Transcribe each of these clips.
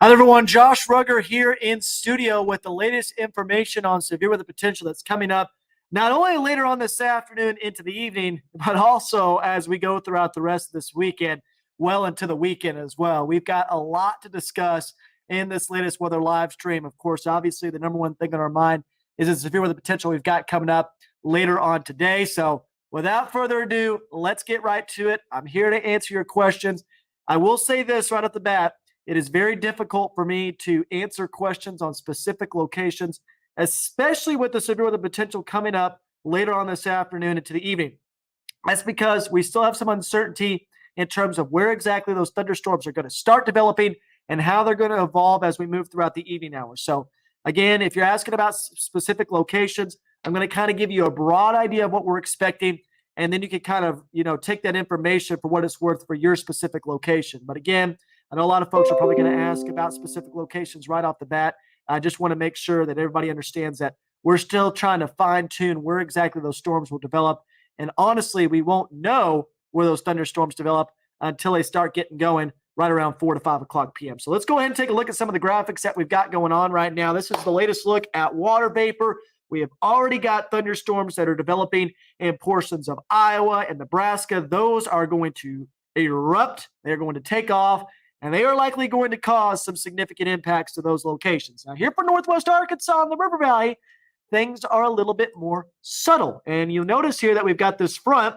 Hi, everyone. Josh Rugger here in studio with the latest information on severe weather potential that's coming up not only later on this afternoon into the evening, but also as we go throughout the rest of this weekend, well into the weekend as well. We've got a lot to discuss in this latest weather live stream. Of course, obviously, the number one thing on our mind is the severe weather potential we've got coming up later on today. So, without further ado, let's get right to it. I'm here to answer your questions. I will say this right off the bat. It is very difficult for me to answer questions on specific locations, especially with the severe weather potential coming up later on this afternoon into the evening. That's because we still have some uncertainty in terms of where exactly those thunderstorms are going to start developing and how they're going to evolve as we move throughout the evening hours. So, again, if you're asking about specific locations, I'm going to kind of give you a broad idea of what we're expecting, and then you can kind of, take that information for what it's worth for your specific location. But again, I know a lot of folks are probably going to ask about specific locations right off the bat. I just want to make sure that everybody understands that we're still trying to fine tune where exactly those storms will develop. And honestly, we won't know where those thunderstorms develop until they start getting going right around 4 to 5 o'clock p.m. So let's go ahead and take a look at some of the graphics that we've got going on right now. This is the latest look at water vapor. We have already got thunderstorms that are developing in portions of Iowa and Nebraska. Those are going to erupt. They're going to take off, and they are likely going to cause some significant impacts to those locations. Now, here for Northwest Arkansas and the River Valley, things are a little bit more subtle. And you'll notice here that we've got this front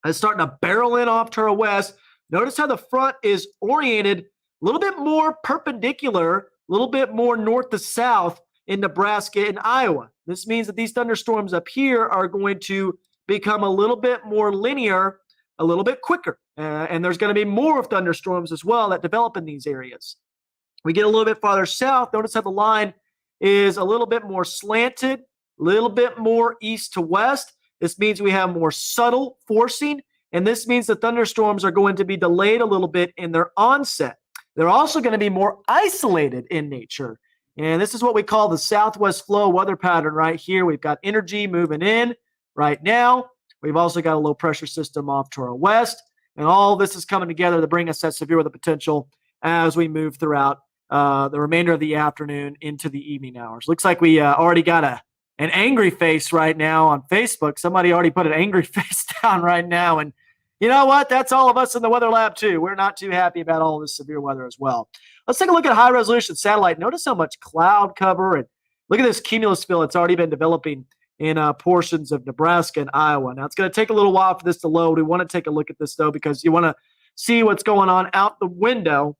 that's starting to barrel in off to our west. Notice how the front is oriented a little bit more perpendicular, a little bit more north to south in Nebraska and Iowa. This means that these thunderstorms up here are going to become a little bit more linear, a little bit quicker. And there's going to be more of thunderstorms as well that develop in these areas. We get a little bit farther south. Notice how the line is a little bit more slanted, a little bit more east to west. This means we have more subtle forcing, and this means the thunderstorms are going to be delayed a little bit in their onset. They're also going to be more isolated in nature. And this is what we call the southwest flow weather pattern right here. We've got energy moving in right now. We've also got a low pressure system off to our west. And all this is coming together to bring us that severe weather potential as we move throughout the remainder of the afternoon into the evening hours. Looks like we already got an angry face right now on Facebook. Somebody already put an angry face down right now. And you know what? That's all of us in the weather lab too. We're not too happy about all this severe weather as well. Let's take a look at high resolution satellite. Notice how much cloud cover, and look at this cumulus field that's already been developing in portions of Nebraska and Iowa. Now, it's going to take a little while for this to load. We want to take a look at this, though, because you want to see what's going on out the window.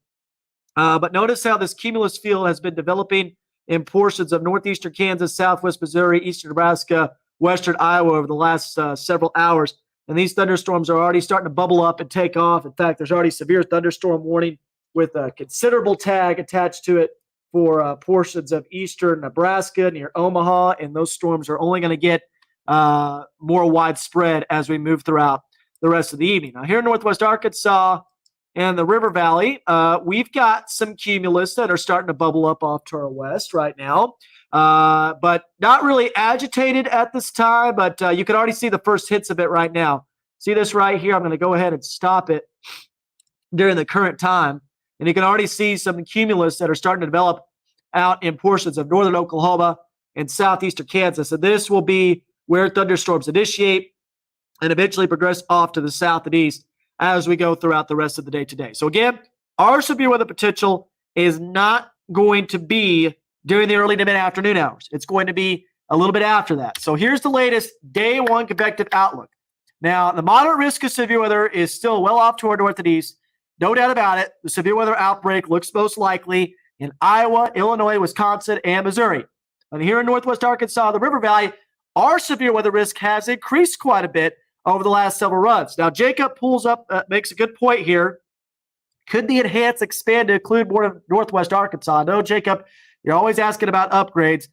But notice how this cumulus field has been developing in portions of northeastern Kansas, southwest Missouri, eastern Nebraska, western Iowa over the last several hours. And these thunderstorms are already starting to bubble up and take off. In fact, there's already severe thunderstorm warning with a considerable tag attached to it for portions of eastern Nebraska near Omaha, and those storms are only going to get more widespread as we move throughout the rest of the evening. Now, here in Northwest Arkansas and the River Valley, we've got some cumulus that are starting to bubble up off to our west right now, but not really agitated at this time, but you can already see the first hits of it right now. See this right here? I'm going to go ahead and stop it during the current time. And you can already see some cumulus that are starting to develop out in portions of northern Oklahoma and southeastern Kansas. And this will be where thunderstorms initiate and eventually progress off to the south and east as we go throughout the rest of the day today. So again, our severe weather potential is not going to be during the early to mid-afternoon hours. It's going to be a little bit after that. So here's the latest day one convective outlook. Now, the moderate risk of severe weather is still well off to our north and east. No doubt about it. The severe weather outbreak looks most likely in Iowa, Illinois, Wisconsin, and Missouri. And here in Northwest Arkansas, the River Valley, our severe weather risk has increased quite a bit over the last several runs. Now, Jacob makes a good point here. Could the enhance expand to include more of Northwest Arkansas? No, Jacob, you're always asking about upgrades.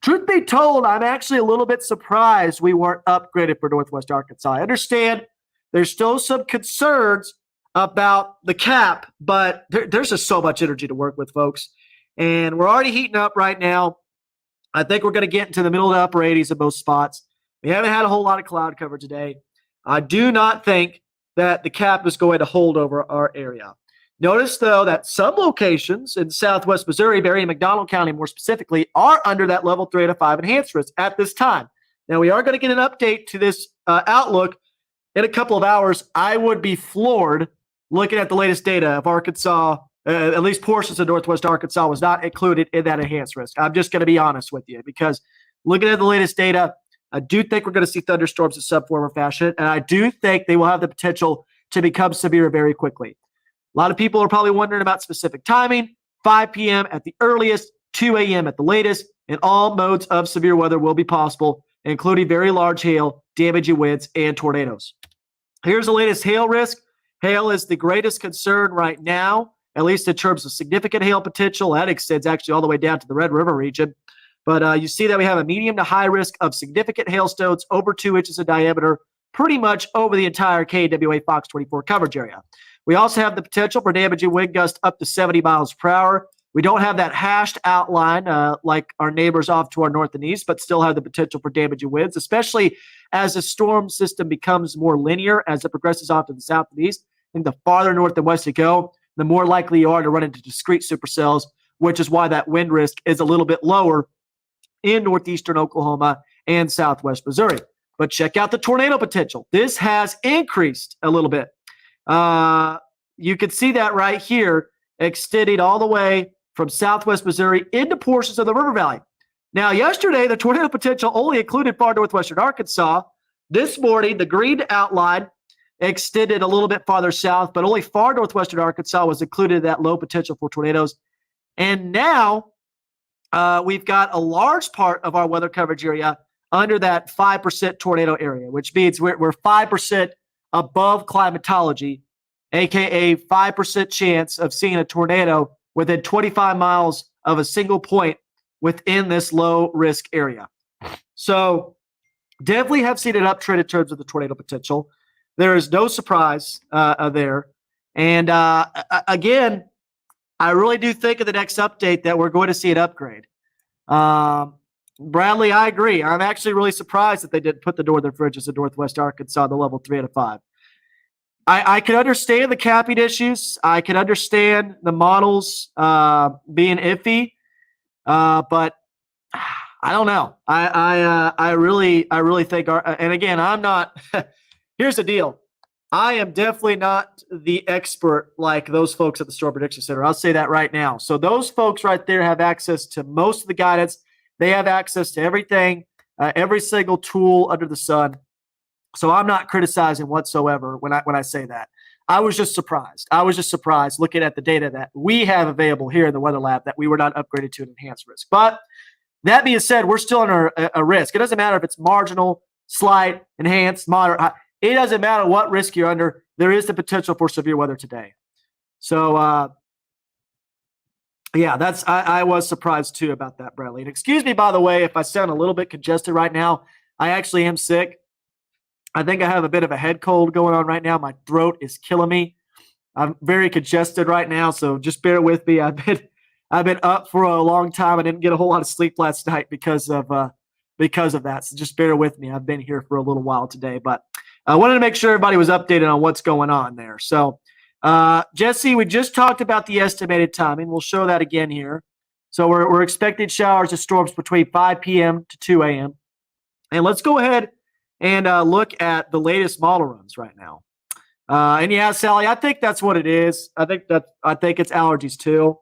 Truth be told, I'm actually a little bit surprised we weren't upgraded for Northwest Arkansas. I understand there's still some concerns about the cap, but there's just so much energy to work with, folks. And we're already heating up right now. I think we're going to get into the middle to upper 80s in most spots. We haven't had a whole lot of cloud cover today. I do not think that the cap is going to hold over our area. Notice, though, that some locations in southwest Missouri, Berry and McDonald County more specifically, are under that level 3 out of 5 enhanced risk at this time. Now, we are going to get an update to this outlook in a couple of hours. I would be floored looking at the latest data of Arkansas, at least portions of northwest Arkansas was not included in that enhanced risk. I'm just going to be honest with you because looking at the latest data, I do think we're going to see thunderstorms in some form or fashion, and I do think they will have the potential to become severe very quickly. A lot of people are probably wondering about specific timing, 5 p.m. at the earliest, 2 a.m. at the latest, and all modes of severe weather will be possible, including very large hail, damaging winds, and tornadoes. Here's the latest hail risk. Hail is the greatest concern right now, at least in terms of significant hail potential. That extends actually all the way down to the Red River region. But you see that we have a medium to high risk of significant hailstones over 2 inches in diameter, pretty much over the entire KWA Fox 24 coverage area. We also have the potential for damaging wind gusts up to 70 miles per hour. We don't have that hashed outline like our neighbors off to our north and east, but still have the potential for damaging winds, especially as the storm system becomes more linear as it progresses off to the south and east. And the farther north and west you go, the more likely you are to run into discrete supercells, which is why that wind risk is a little bit lower in northeastern Oklahoma and southwest Missouri. But check out the tornado potential. This has increased a little bit. You can see that right here, extending all the way from southwest Missouri into portions of the River Valley. Now, yesterday, the tornado potential only included far northwestern Arkansas. This morning, the green outline extended a little bit farther south, but only far northwestern Arkansas was included in that low potential for tornadoes. And now we've got a large part of our weather coverage area under that 5% tornado area, which means we're 5% above climatology, aka 5% chance of seeing a tornado within 25 miles of a single point within this low risk area. So definitely have seen an uptrend in terms of the tornado potential. There is no surprise there. And again, I really do think in the next update that we're going to see an upgrade. Bradley, I agree. I'm actually really surprised that they didn't put the northern fringes in northwest Arkansas on the level 3 out of 5. I can understand the capping issues. I can understand the models being iffy, but I don't know. I really think and again, I'm not. Here's the deal. I am definitely not the expert like those folks at the Storm Prediction Center. I'll say that right now. So those folks right there have access to most of the guidance. They have access to everything, every single tool under the sun. So I'm not criticizing whatsoever when I say that. I was just surprised. Looking at the data that we have available here in the Weather Lab that we were not upgraded to an enhanced risk. But that being said, we're still under a risk. It doesn't matter if it's marginal, slight, enhanced, moderate, high. It doesn't matter what risk you're under. There is the potential for severe weather today. So, yeah, I was surprised too about that, Bradley. And excuse me, by the way, if I sound a little bit congested right now. I actually am sick. I think I have a bit of a head cold going on right now. My throat is killing me. I'm very congested right now, so just bear with me. I've been up for a long time. I didn't get a whole lot of sleep last night because of that. So just bear with me. I've been here for a little while today, but I wanted to make sure everybody was updated on what's going on there. So, Jesse, we just talked about the estimated timing. We'll show that again here. So we're expecting showers and storms between 5 p.m. to 2 a.m. And let's go ahead and look at the latest model runs right now. And yeah, Sally, I think that's what it is. I think it's allergies too.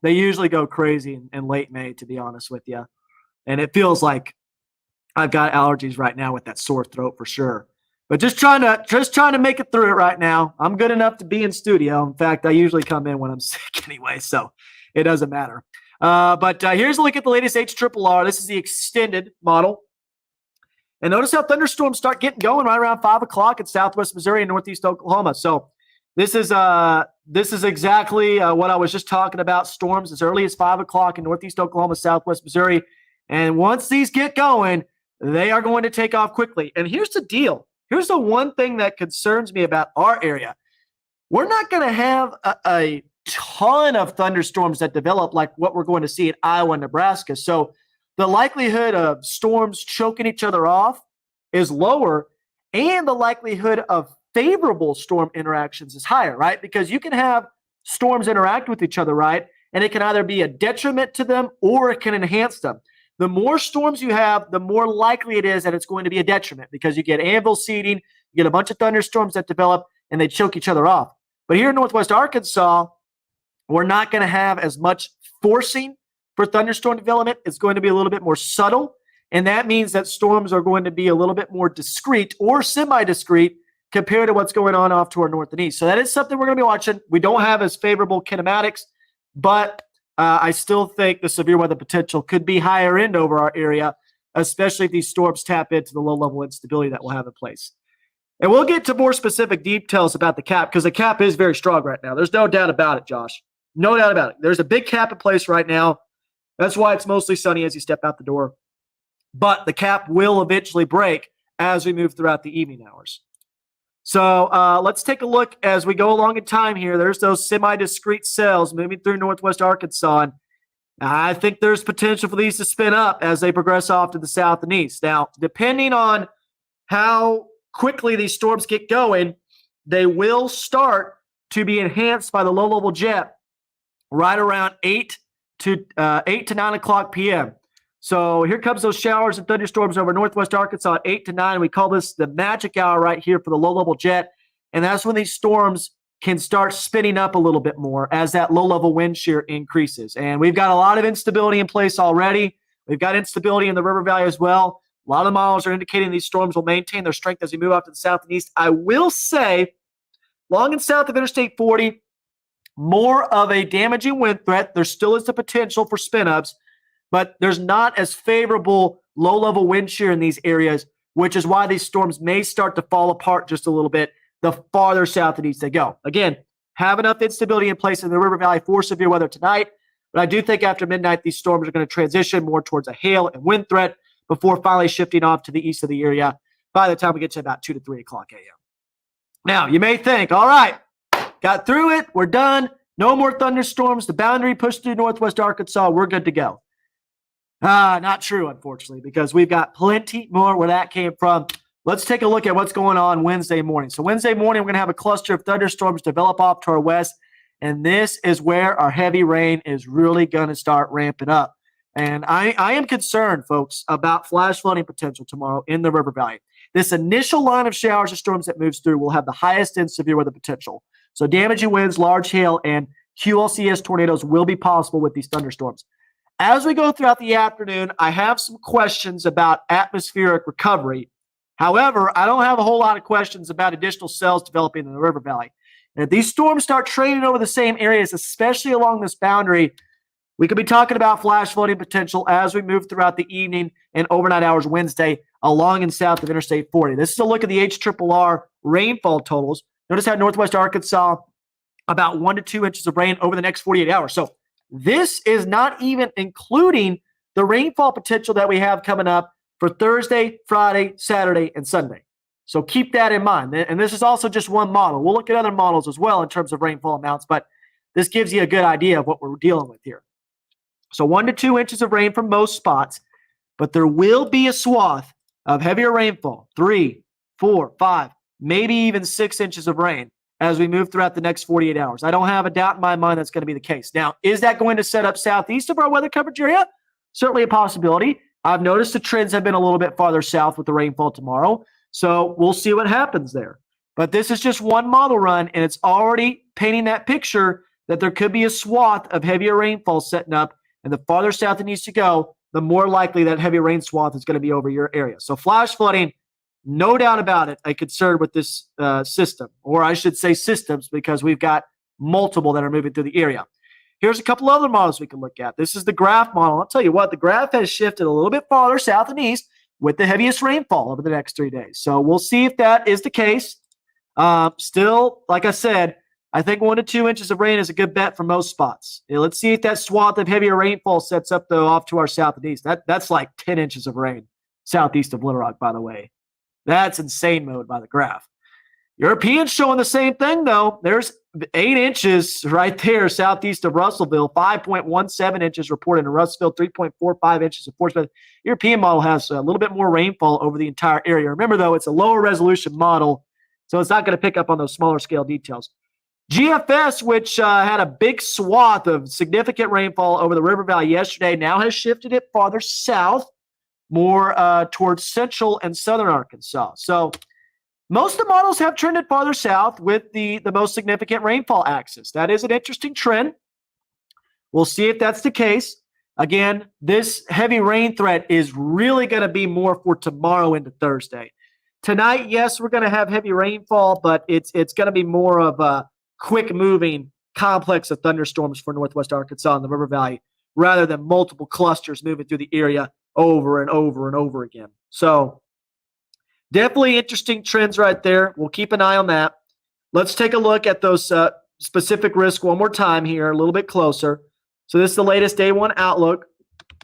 They usually go crazy in late May, to be honest with you. And it feels like I've got allergies right now with that sore throat for sure. But just trying to make it through it right now. I'm good enough to be in studio. In fact, I usually come in when I'm sick anyway, so it doesn't matter. But here's a look at the latest HRRR. This is the extended model. And notice how thunderstorms start getting going right around 5 o'clock in southwest Missouri and northeast Oklahoma. So this is exactly what I was just talking about. Storms as early as 5 o'clock in northeast Oklahoma, southwest Missouri. And once these get going, they are going to take off quickly. And here's the deal. Here's the one thing that concerns me about our area. We're not going to have a ton of thunderstorms that develop like what we're going to see in Iowa and Nebraska. So the likelihood of storms choking each other off is lower, and the likelihood of favorable storm interactions is higher, right? Because you can have storms interact with each other, right? And it can either be a detriment to them or it can enhance them. The more storms you have, the more likely it is that it's going to be a detriment because you get anvil seeding, you get a bunch of thunderstorms that develop, and they choke each other off. But here in Northwest Arkansas, we're not going to have as much forcing for thunderstorm development. It's going to be a little bit more subtle, and that means that storms are going to be a little bit more discrete or semi-discrete compared to what's going on off to our north and east. So that is something we're going to be watching. We don't have as favorable kinematics, but I still think the severe weather potential could be higher end over our area, especially if these storms tap into the low-level instability that we'll have in place. And we'll get to more specific details about the cap because the cap is very strong right now. There's no doubt about it, Josh. No doubt about it. There's a big cap in place right now. That's why it's mostly sunny as you step out the door. But the cap will eventually break as we move throughout the evening hours. So let's take a look as we go along in time here. There's those semi-discrete cells moving through Northwest Arkansas. And I think there's potential for these to spin up as they progress off to the south and east. Now, depending on how quickly these storms get going, they will start to be enhanced by the low-level jet right around 8 to 9 o'clock p.m. So here comes those showers and thunderstorms over Northwest Arkansas at 8 to 9. We call this the magic hour right here for the low-level jet. And that's when these storms can start spinning up a little bit more as that low-level wind shear increases. And we've got a lot of instability in place already. We've got instability in the river valley as well. A lot of models are indicating these storms will maintain their strength as we move off to the south and east. I will say, long and south of Interstate 40, more of a damaging wind threat. There still is the potential for spin-ups, but there's not as favorable low-level wind shear in these areas, which is why these storms may start to fall apart just a little bit the farther south and east they go. Again, have enough instability in place in the river valley for severe weather tonight, but I do think after midnight, these storms are going to transition more towards a hail and wind threat before finally shifting off to the east of the area by the time we get to about 2 to 3 o'clock a.m. Now, you may think, all right, got through it, we're done, no more thunderstorms, the boundary pushed through Northwest Arkansas, we're good to go. Not true, unfortunately, because we've got plenty more where that came from. Let's take a look at what's going on Wednesday morning. So Wednesday morning, we're going to have a cluster of thunderstorms develop off to our west, and this is where our heavy rain is really going to start ramping up. And I am concerned, folks, about flash flooding potential tomorrow in the river valley. This initial line of showers or storms that moves through will have the highest in severe weather potential. So damaging winds, large hail, and QLCS tornadoes will be possible with these thunderstorms. As we go throughout the afternoon, I have some questions about atmospheric recovery. However, I don't have a whole lot of questions about additional cells developing in the river valley. And if these storms start training over the same areas, especially along this boundary, we could be talking about flash flooding potential as we move throughout the evening and overnight hours Wednesday along and south of Interstate 40. This is a look at the HRRR rainfall totals. Notice how Northwest Arkansas, about 1 to 2 inches of rain over the next 48 hours. So this is not even including the rainfall potential that we have coming up for Thursday, Friday, Saturday, and Sunday. So keep that in mind. And this is also just one model. We'll look at other models as well in terms of rainfall amounts, but this gives you a good idea of what we're dealing with here. So 1 to 2 inches of rain from most spots, but there will be a swath of heavier rainfall, 3, 4, 5, maybe even 6 inches of rain as we move throughout the next 48 hours. I don't have a doubt in my mind that's going to be the case. Now, is that going to set up southeast of our weather coverage area? Certainly a possibility. I've noticed the trends have been a little bit farther south with the rainfall tomorrow, so we'll see what happens there. But this is just one model run, and it's already painting that picture that there could be a swath of heavier rainfall setting up, and the farther south it needs to go, the more likely that heavy rain swath is going to be over your area. So flash flooding, no doubt about it, a concern with this system, or I should say systems, because we've got multiple that are moving through the area. Here's a couple other models we can look at. This is the graph model. I'll tell you what, the graph has shifted a little bit farther south and east with the heaviest rainfall over the next 3 days. So we'll see if that is the case. Still, like I said, I think 1 to 2 inches of rain is a good bet for most spots. Let's see if that swath of heavier rainfall sets up, though, off to our south and east. That's like 10 inches of rain southeast of Little Rock, by the way. That's insane mode by the graph. Europeans showing the same thing, though. There's 8 inches right there southeast of Russellville, 5.17 inches reported in Russellville, 3.45 inches in Portsmouth. European model has a little bit more rainfall over the entire area. Remember, though, it's a lower resolution model, so it's not going to pick up on those smaller scale details. GFS, which had a big swath of significant rainfall over the River Valley yesterday, now has shifted it farther south, more towards central and southern Arkansas. So most of the models have trended farther south with the most significant rainfall axis. That is an interesting trend. We'll see if that's the case. Again, this heavy rain threat is really going to be more for tomorrow into Thursday. Tonight, yes, we're going to have heavy rainfall, but it's going to be more of a quick-moving complex of thunderstorms for northwest Arkansas and the River Valley rather than multiple clusters moving through the area over and over and over again. So definitely interesting trends right there. We'll keep an eye on that. Let's take a look at those specific risks one more time here, a little bit closer. So this is the latest day one outlook.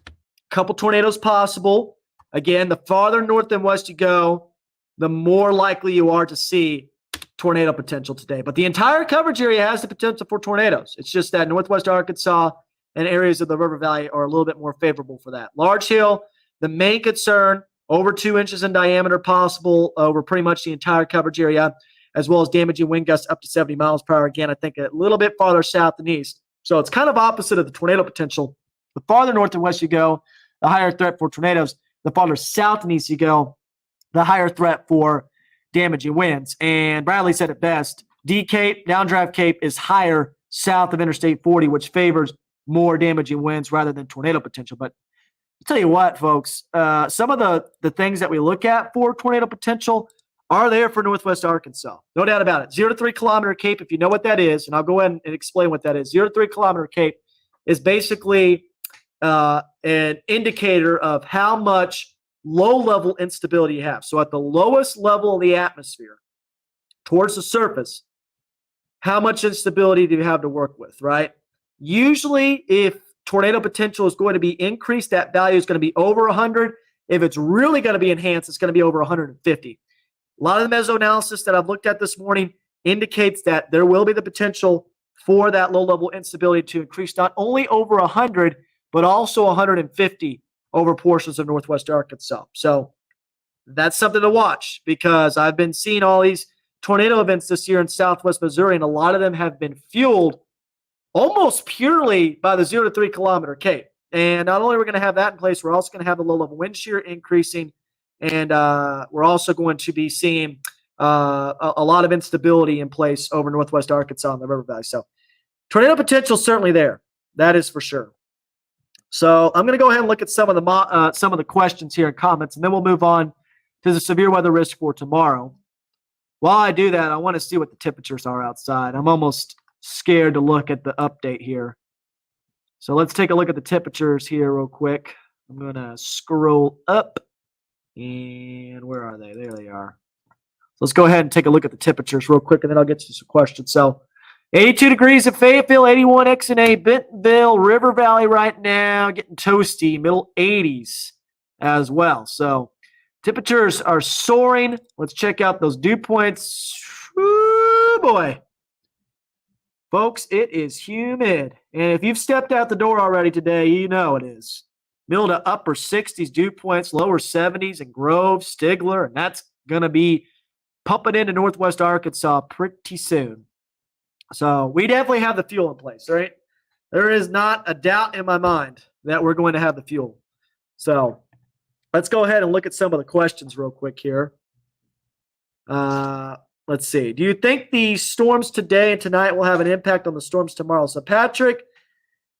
A couple tornadoes possible. Again, the farther north and west you go, the more likely you are to see tornado potential today. But the entire coverage area has the potential for tornadoes. It's just that northwest Arkansas and areas of the River Valley are a little bit more favorable for that. Large Hill, the main concern, over 2 inches in diameter possible over pretty much the entire coverage area, as well as damaging wind gusts up to 70 miles per hour. Again, I think a little bit farther south and east. So it's kind of opposite of the tornado potential. The farther north and west you go, the higher threat for tornadoes. The farther south and east you go, the higher threat for damaging winds. And Bradley said it best. D Cape, downdraft Cape is higher south of Interstate 40, which favors more damaging winds rather than tornado potential. But I'll tell you what, folks, some of the things that we look at for tornado potential are there for northwest Arkansas. No doubt about it. 0 to 3 kilometer Cape, if you know what that is, and I'll go ahead and explain what that is. 0 to 3 kilometer Cape is basically an indicator of how much low-level instability you have. So at the lowest level of the atmosphere, towards the surface, how much instability do you have to work with, right? Usually, if tornado potential is going to be increased, that value is going to be over 100. If it's really going to be enhanced, it's going to be over 150. A lot of the meso-analysis that I've looked at this morning indicates that there will be the potential for that low-level instability to increase not only over 100, but also 150 over portions of northwest Arkansas. So that's something to watch because I've been seeing all these tornado events this year in southwest Missouri, and a lot of them have been fueled almost purely by the 0 to 3 kilometer Cape. And not only are we going to have that in place, we're also going to have the low-level wind shear increasing. And we're also going to be seeing a lot of instability in place over northwest Arkansas and the River Valley. So tornado potential is certainly there. That is for sure. So I'm going to go ahead and look at some of the questions here and comments, and then we'll move on to the severe weather risk for tomorrow. While I do that, I want to see what the temperatures are outside. I'm almost scared to look at the update here. So let's take a look at the temperatures here real quick. I'm going to scroll up. And where are they? There they are. Let's go ahead and take a look at the temperatures real quick, and then I'll get to some questions. So 82 degrees at Fayetteville, 81 XNA, Bentonville, River Valley right now, getting toasty, middle 80s as well. So temperatures are soaring. Let's check out those dew points. Woo, boy. Folks, it is humid. And if you've stepped out the door already today, you know it is. Middle to upper 60s dew points, lower 70s in Grove, Stigler, and that's going to be pumping into northwest Arkansas pretty soon. So we definitely have the fuel in place, right? There is not a doubt in my mind that we're going to have the fuel. So let's go ahead and look at some of the questions real quick here. Let's see. Do you think the storms today and tonight will have an impact on the storms tomorrow? So Patrick,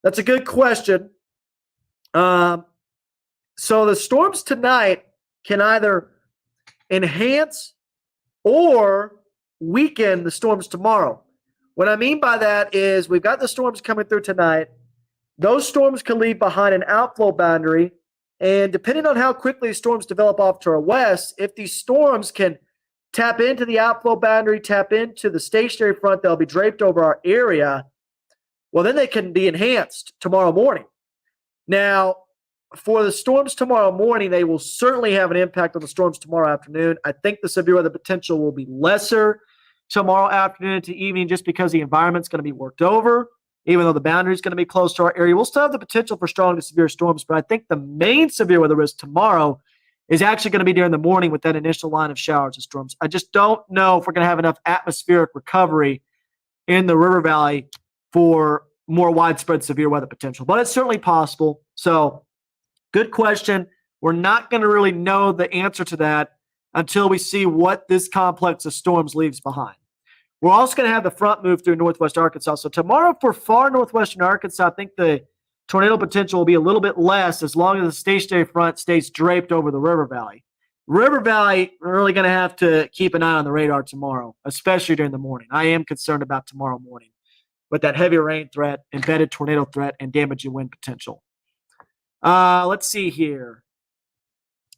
that's a good question. So the storms tonight can either enhance or weaken the storms tomorrow. What I mean by that is we've got the storms coming through tonight. Those storms can leave behind an outflow boundary. And depending on how quickly storms develop off to our west, if these storms can tap into the outflow boundary, tap into the stationary front, they'll be draped over our area. Well, then they can be enhanced tomorrow morning. Now, for the storms tomorrow morning, they will certainly have an impact on the storms tomorrow afternoon. I think the severe weather potential will be lesser tomorrow afternoon to evening just because the environment's going to be worked over. Even though the boundary is going to be close to our area, we'll still have the potential for strong to severe storms. But I think the main severe weather risk tomorrow is actually going to be during the morning with that initial line of showers and storms. I just don't know if we're going to have enough atmospheric recovery in the river valley for more widespread severe weather potential. But it's certainly possible. So, good question. We're not going to really know the answer to that until we see what this complex of storms leaves behind. We're also going to have the front move through northwest Arkansas. So tomorrow for far northwestern Arkansas, I think the tornado potential will be a little bit less as long as the stationary front stays draped over the river valley. River Valley, we're really going to have to keep an eye on the radar tomorrow, especially during the morning. I am concerned about tomorrow morning with that heavy rain threat, embedded tornado threat, and damaging wind potential. Let's see here.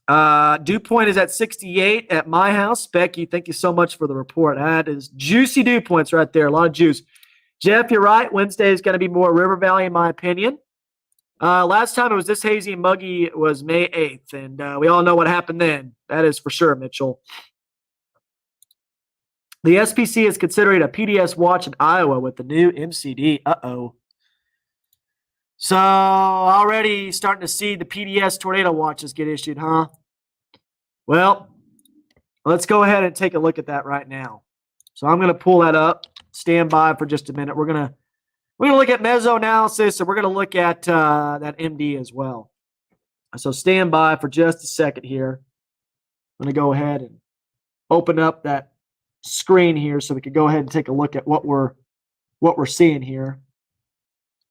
Dew point is at 68 at my house. Becky, thank you so much for the report. That is juicy dew points right there. A lot of juice. Jeff, you're right. Wednesday is going to be more River Valley, in my opinion. Last time it was this hazy and muggy was May 8th, and we all know what happened then. That is for sure, Mitchell. The SPC is considering a PDS watch in Iowa with the new MCD. Uh-oh. So already starting to see the PDS tornado watches get issued, huh? Well, let's go ahead and take a look at that right now. So I'm going to pull that up. Stand by for just a minute. We're going to look at mesoanalysis, and we're going to look at that MD as well. So stand by for just a second here. I'm going to go ahead and open up that screen here so we can go ahead and take a look at what we're seeing here.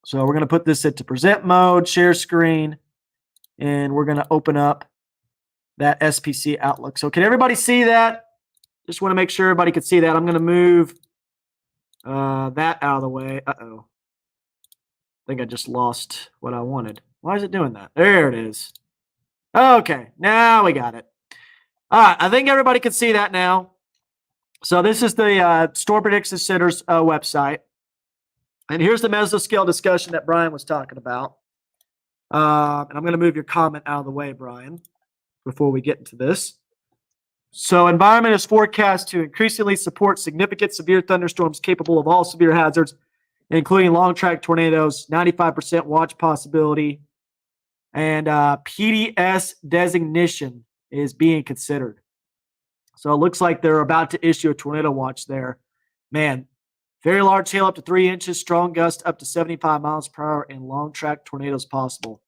So we're going to put this into present mode, share screen, and we're going to open up that SPC Outlook. So can everybody see that? Just want to make sure everybody can see that. I'm going to move that out of the way. Uh-oh. I think I just lost what I wanted. Why is it doing that? There it is. Okay, now we got it. All right, I think everybody can see that now. So this is the Storm Prediction Center's website. And here's the mesoscale discussion that Brian was talking about. And I'm going to move your comment out of the way, Brian, before we get into this. So environment is forecast to increasingly support significant severe thunderstorms capable of all severe hazards, including long-track tornadoes, 95% watch possibility, and PDS designation is being considered. So it looks like they're about to issue a tornado watch there. Man, very large hail up to 3 inches, strong gust up to 75 miles per hour, and long-track tornadoes possible.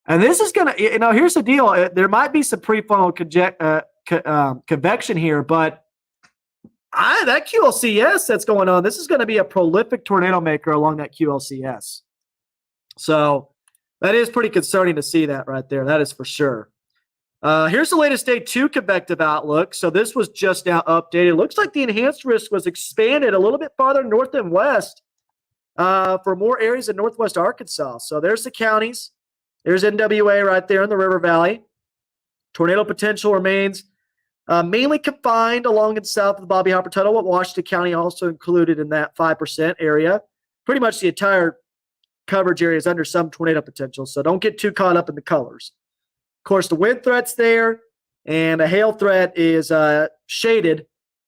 And this is going to, here's the deal. There might be some prefrontal convection here, but that QLCS that's going on, this is going to be a prolific tornado maker along that QLCS. So that is pretty concerning to see that right there. That is for sure. Here's the latest day 2 convective outlook. So this was just now updated. It looks like the enhanced risk was expanded a little bit farther north and west for more areas in northwest Arkansas. So there's the counties. There's NWA right there in the River Valley. Tornado potential remains mainly confined along and south of the Bobby Hopper Tunnel, with Washington County also included in that 5% area. Pretty much the entire coverage area is under some tornado potential, so don't get too caught up in the colors. Of course, the wind threat's there, and a hail threat is shaded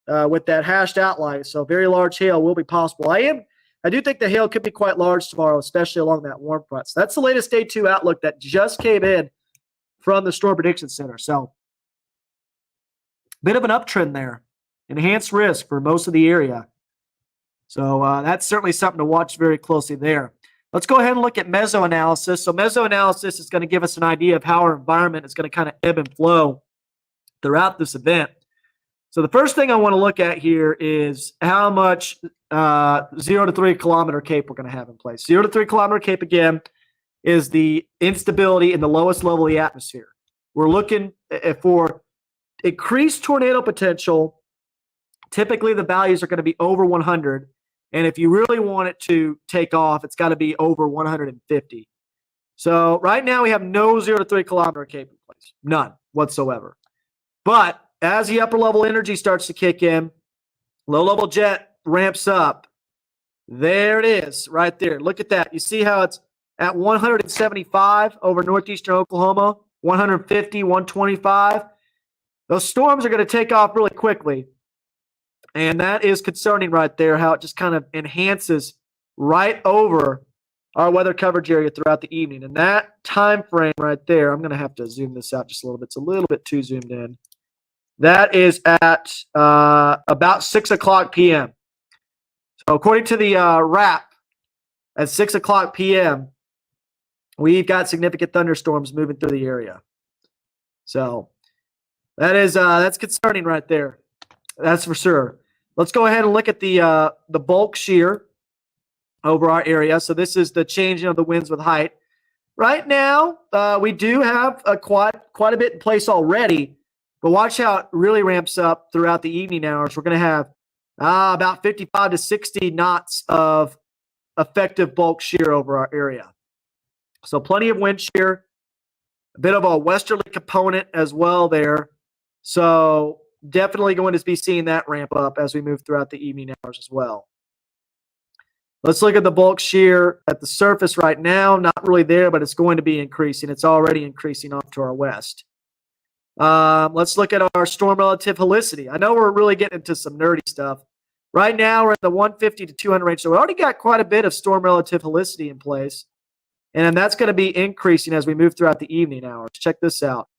with that hashed outline, so very large hail will be possible. I do think the hail could be quite large tomorrow, especially along that warm front. So that's the latest day 2 outlook that just came in from the Storm Prediction Center. So bit of an uptrend there. Enhanced risk for most of the area. So that's certainly something to watch very closely there. Let's go ahead and look at mesoanalysis. So mesoanalysis is going to give us an idea of how our environment is going to kind of ebb and flow throughout this event. So the first thing I want to look at here is how much 0 to 3 kilometer cape we're going to have in place. 0 to 3 kilometer cape, again, is the instability in the lowest level of the atmosphere. We're looking for increased tornado potential. Typically, the values are going to be over 100. And if you really want it to take off, it's got to be over 150. So right now we have no 0 to 3 kilometer cape in place. None whatsoever. But as the upper level energy starts to kick in, low level jet ramps up. There it is right there. Look at that. You see how it's at 175 over northeastern Oklahoma, 150, 125. Those storms are going to take off really quickly. And that is concerning right there, how it just kind of enhances right over our weather coverage area throughout the evening. And that time frame right there, I'm going to have to zoom this out just a little bit. It's a little bit too zoomed in. That is at about 6 o'clock p.m. according to the RAP at 6 o'clock p.m., we've got significant thunderstorms moving through the area. So that's concerning right there. That's for sure. Let's go ahead and look at the bulk shear over our area. So this is the changing of the winds with height. Right now, we do have quite a bit in place already, but watch how it really ramps up throughout the evening hours. We're going to have about 55 to 60 knots of effective bulk shear over our area. So plenty of wind shear, a bit of a westerly component as well there. So definitely going to be seeing that ramp up as we move throughout the evening hours as well. Let's look at the bulk shear at the surface right now. Not really there, but it's going to be increasing. It's already increasing off to our west. Let's look at our storm relative helicity. I know we're really getting into some nerdy stuff. Right now, we're at the 150 to 200 range. So we already got quite a bit of storm relative helicity in place. And that's going to be increasing as we move throughout the evening hours. Check this out.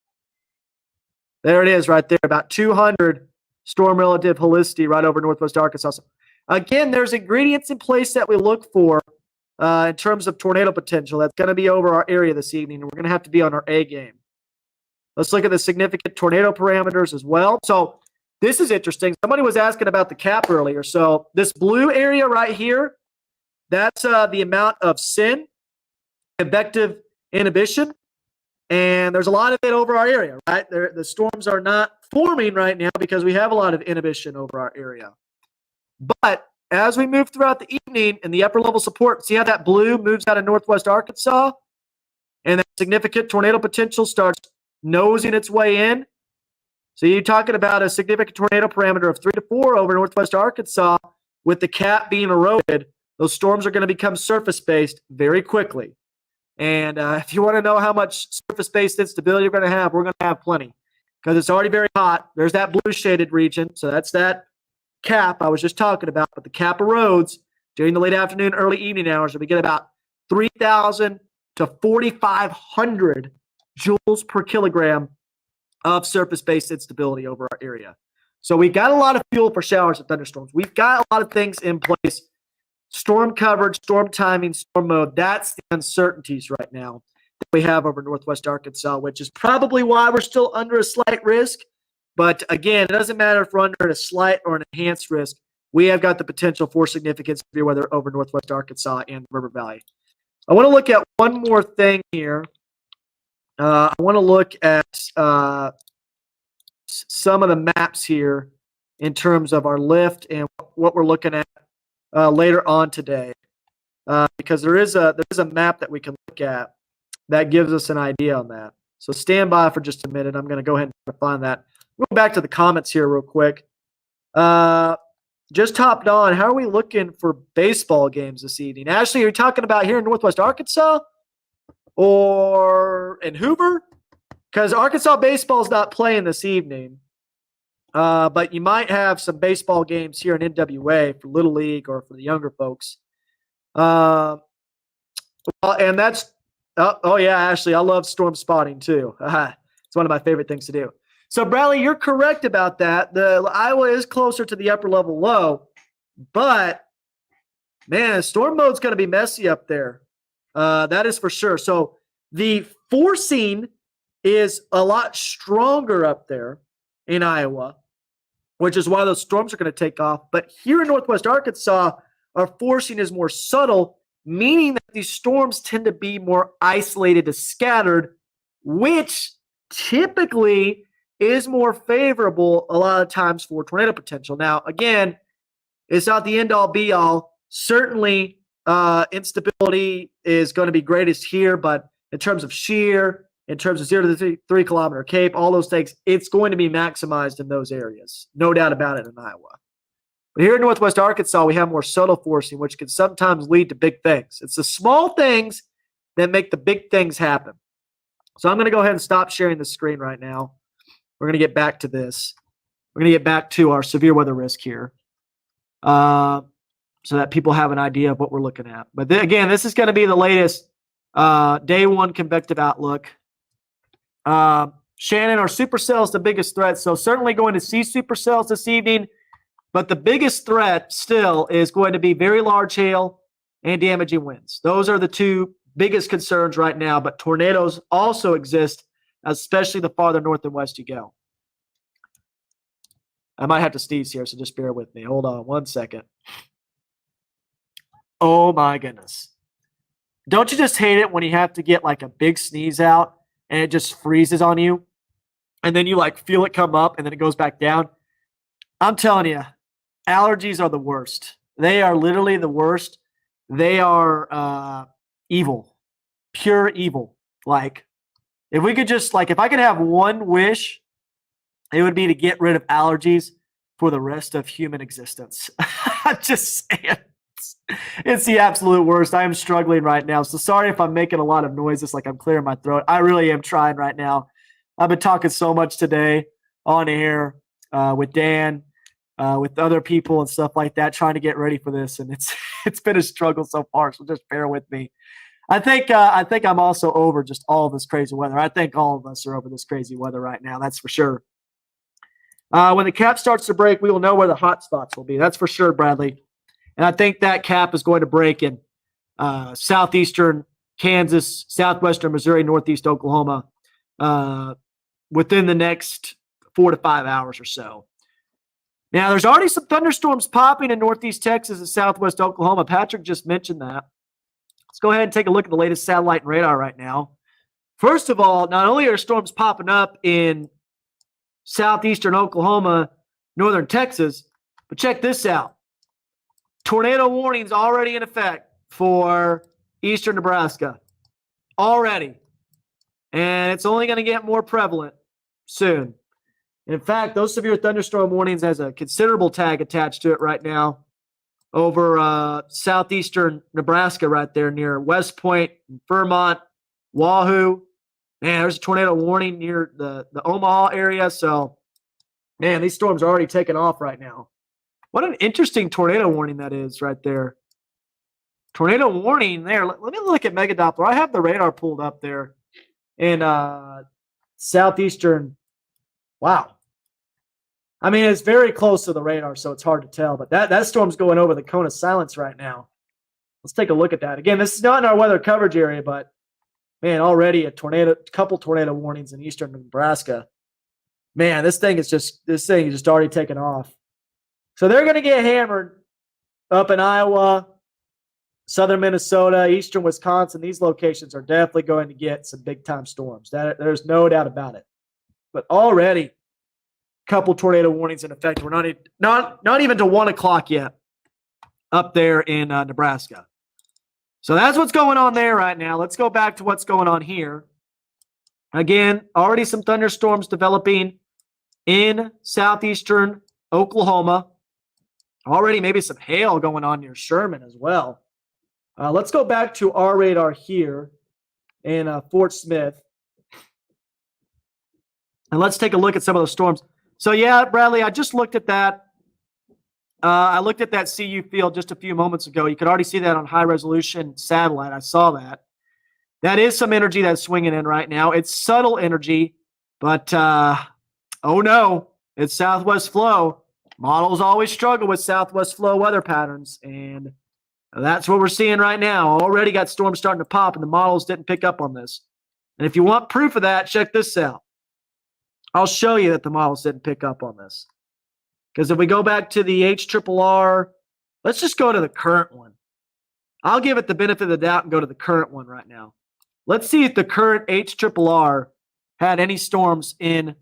There it is right there, about 200 storm relative helicity right over northwest Arkansas. So again, there's ingredients in place that we look for in terms of tornado potential. That's going to be over our area this evening. We're going to have to be on our A game. Let's look at the significant tornado parameters as well. So this is interesting. Somebody was asking about the cap earlier. So this blue area right here, that's the amount of SIN, convective inhibition. And there's a lot of it over our area, right? The storms are not forming right now because we have a lot of inhibition over our area. But as we move throughout the evening and the upper level support, see how that blue moves out of northwest Arkansas? And that significant tornado potential starts nosing its way in. So you're talking about a significant tornado parameter of 3 to 4 over northwest Arkansas. With the cap being eroded, those storms are going to become surface-based very quickly. And if you want to know how much surface-based instability we're going to have, we're going to have plenty because it's already very hot. There's that blue shaded region. So that's that cap I was just talking about. But the cap erodes during the late afternoon, early evening hours. And we get about 3,000 to 4,500 joules per kilogram of surface-based instability over our area. So we've got a lot of fuel for showers and thunderstorms. We've got a lot of things in place. Storm coverage, storm timing, storm mode, that's the uncertainties right now that we have over northwest Arkansas, which is probably why we're still under a slight risk. But again, it doesn't matter if we're under a slight or an enhanced risk. We have got the potential for significant severe weather over northwest Arkansas and River Valley. I want to look at one more thing here. I want to look at some of the maps here in terms of our lift and what we're looking at later on today, because there is a map that we can look at that gives us an idea on that. So stand by for just a minute. I'm going to go ahead and find that. We'll go back to the comments here real quick. Just hopped on. How are we looking for baseball games this evening? Ashley, are you talking about here in northwest Arkansas or in Hoover? Because Arkansas baseball is not playing this evening. But you might have some baseball games here in NWA for Little League or for the younger folks. And that's yeah, Ashley, I love storm spotting too. It's one of my favorite things to do. So Bradley, you're correct about that. The Iowa is closer to the upper level low, but man, storm mode's going to be messy up there. That is for sure. So the forcing is a lot stronger up there in Iowa, which is why those storms are going to take off. But here in northwest Arkansas, our forcing is more subtle, meaning that these storms tend to be more isolated to scattered, which typically is more favorable a lot of times for tornado potential. Now, again, it's not the end-all, be-all. Certainly, instability is going to be greatest here, but in terms of shear, in terms of 0 to the 3 kilometer cape, all those things, it's going to be maximized in those areas. No doubt about it in Iowa. But here in northwest Arkansas, we have more subtle forcing, which can sometimes lead to big things. It's the small things that make the big things happen. So I'm going to go ahead and stop sharing the screen right now. We're going to get back to this. We're going to get back to our severe weather risk here so that people have an idea of what we're looking at. But again, this is going to be the latest day one convective outlook. Shannon, are supercells the biggest threat? So certainly going to see supercells this evening, But the biggest threat still is going to be very large hail and damaging winds. Those are the two biggest concerns right now, but tornadoes also exist, especially the farther north and west you go. I might have to sneeze here, so just bear with me. Hold on 1 second. Oh my goodness. Don't you just hate it when you have to get like a big sneeze out and it just freezes on you? And then you like feel it come up and then it goes back down? I'm telling you, allergies are the worst. They are literally the worst. They are evil, pure evil. Like, if we could just, like, if I could have one wish, it would be to get rid of allergies for the rest of human existence. I'm just saying. It's the absolute worst. I am struggling right now. So sorry if I'm making a lot of noise. It's like I'm clearing my throat. I really am trying right now. I've been talking so much today on air with Dan, with other people and stuff like that, trying to get ready for this. And it's been a struggle so far. So just bear with me. I think I'm also over just all of this crazy weather. I think all of us are over this crazy weather right now. That's for sure. When the cap starts to break, we will know where the hot spots will be. That's for sure, Bradley. And I think that cap is going to break in southeastern Kansas, southwestern Missouri, northeast Oklahoma within the next 4 to 5 hours or so. Now, there's already some thunderstorms popping in northeast Texas and southwest Oklahoma. Patrick just mentioned that. Let's go ahead and take a look at the latest satellite and radar right now. First of all, not only are storms popping up in southeastern Oklahoma, northern Texas, but check this out. Tornado warnings already in effect for eastern Nebraska. Already. And it's only going to get more prevalent soon. In fact, those severe thunderstorm warnings has a considerable tag attached to it right now over southeastern Nebraska right there near West Point, Vermont, Wahoo. Man, there's a tornado warning near the Omaha area. So, man, these storms are already taking off right now. What an interesting tornado warning that is right there. Tornado warning there. Let me look at Mega Doppler. I have the radar pulled up there in southeastern. Wow. I mean, it's very close to the radar, so it's hard to tell. But that storm's going over the cone of silence right now. Let's take a look at that. Again, this is not in our weather coverage area, but, man, already a couple tornado warnings in eastern Nebraska. Man, this thing is just already taken off. So they're going to get hammered up in Iowa, southern Minnesota, eastern Wisconsin. These locations are definitely going to get some big-time storms. There's no doubt about it. But already, a couple tornado warnings in effect. We're not even to 1 o'clock yet up there in Nebraska. So that's what's going on there right now. Let's go back to what's going on here. Again, already some thunderstorms developing in southeastern Oklahoma. Already maybe some hail going on near Sherman as well. Let's go back to our radar here in Fort Smith. And let's take a look at some of those storms. So, yeah, Bradley, I just looked at that. I looked at that CU field just a few moments ago. You could already see that on high-resolution satellite. I saw that. That is some energy that's swinging in right now. It's subtle energy, but, oh, no, it's southwest flow. Models always struggle with southwest flow weather patterns, and that's what we're seeing right now. Already got storms starting to pop, and the models didn't pick up on this. And if you want proof of that, check this out. I'll show you that the models didn't pick up on this. Because if we go back to the HRRR, let's just go to the current one. I'll give it the benefit of the doubt and go to the current one right now. Let's see if the current HRRR had any storms in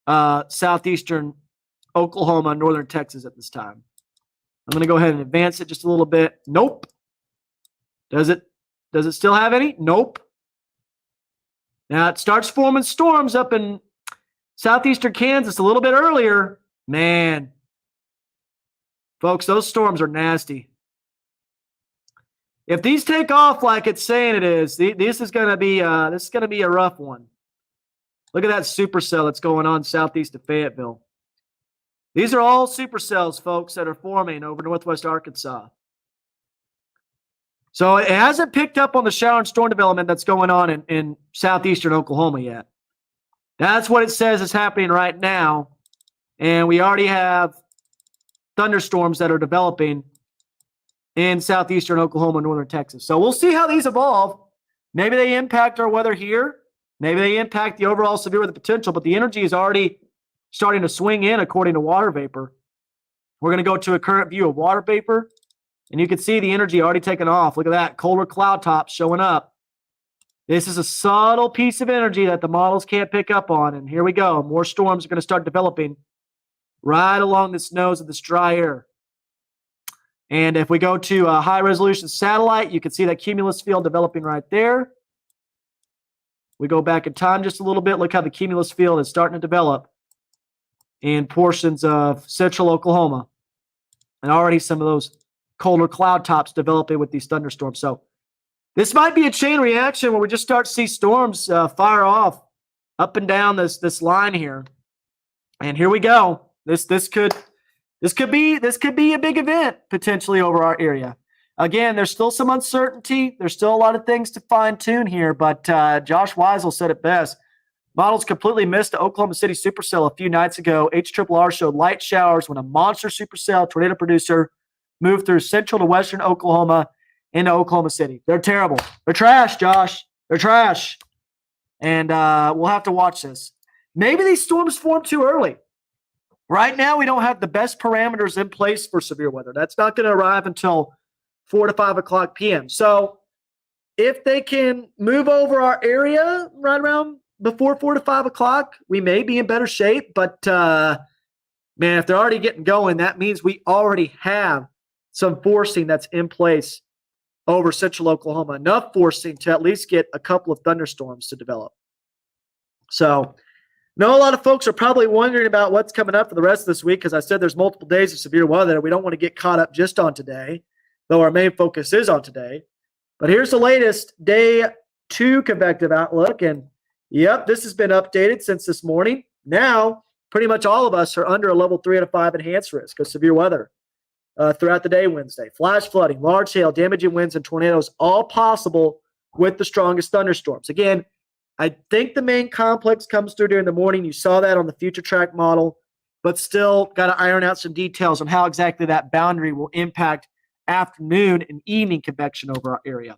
southeastern Oklahoma, northern Texas at this time. I'm going to go ahead and advance it just a little bit. Nope. Does it still have any? Nope. Now it starts forming storms up in southeastern Kansas a little bit earlier. Man, folks, those storms are nasty. If these take off like it's saying it is, this is going to be a rough one. Look at that supercell that's going on southeast of Fayetteville. These are all supercells, folks, that are forming over northwest Arkansas. So it hasn't picked up on the shower and storm development that's going on in southeastern Oklahoma yet. That's what it says is happening right now. And we already have thunderstorms that are developing in southeastern Oklahoma and northern Texas. So we'll see how these evolve. Maybe they impact our weather here. Maybe they impact the overall severe weather potential, but the energy is already starting to swing in according to water vapor. We're going to go to a current view of water vapor, and you can see the energy already taking off. Look at that, colder cloud tops showing up. This is a subtle piece of energy that the models can't pick up on, and here we go. More storms are going to start developing right along this nose of this dry air. And if we go to a high-resolution satellite, you can see that cumulus field developing right there. We go back in time just a little bit. Look how the cumulus field is starting to develop in portions of central Oklahoma. And already some of those colder cloud tops developing with these thunderstorms. So this might be a chain reaction where we just start to see storms fire off up and down this line here. And here we go. This could be a big event potentially over our area. Again, there's still some uncertainty. There's still a lot of things to fine tune here, but Josh Weisel said it best. Models completely missed the Oklahoma City supercell a few nights ago. HRRR showed light showers when a monster supercell tornado producer moved through central to western Oklahoma into Oklahoma City. They're terrible. They're trash, Josh. They're trash. And we'll have to watch this. Maybe these storms form too early. Right now, we don't have the best parameters in place for severe weather. That's not going to arrive until 4 to 5 o'clock p.m. So if they can move over our area right around before 4 to 5 o'clock, we may be in better shape. But, man, if they're already getting going, that means we already have some forcing that's in place over central Oklahoma. Enough forcing to at least get a couple of thunderstorms to develop. So I know a lot of folks are probably wondering about what's coming up for the rest of this week because I said there's multiple days of severe weather. We don't want to get caught up just on today, though our main focus is on today. But here's the latest day 2 convective outlook. And, yep, this has been updated since this morning. Now, pretty much all of us are under a level 3 out of 5 enhanced risk of severe weather throughout the day Wednesday. Flash flooding, large hail, damaging winds, and tornadoes, all possible with the strongest thunderstorms. Again, I think the main complex comes through during the morning. You saw that on the future track model, but still got to iron out some details on how exactly that boundary will impact afternoon and evening convection over our area.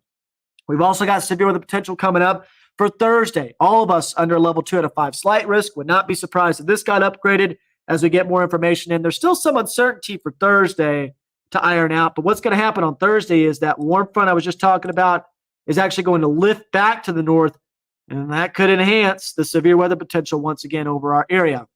We've also got severe weather potential coming up for Thursday. All of us under level 2 out of 5 slight risk. Would not be surprised if this got upgraded as we get more information in. There's still some uncertainty for Thursday to iron out, but what's going to happen on Thursday is that warm front I was just talking about is actually going to lift back to the north, and that could enhance the severe weather potential once again over our area.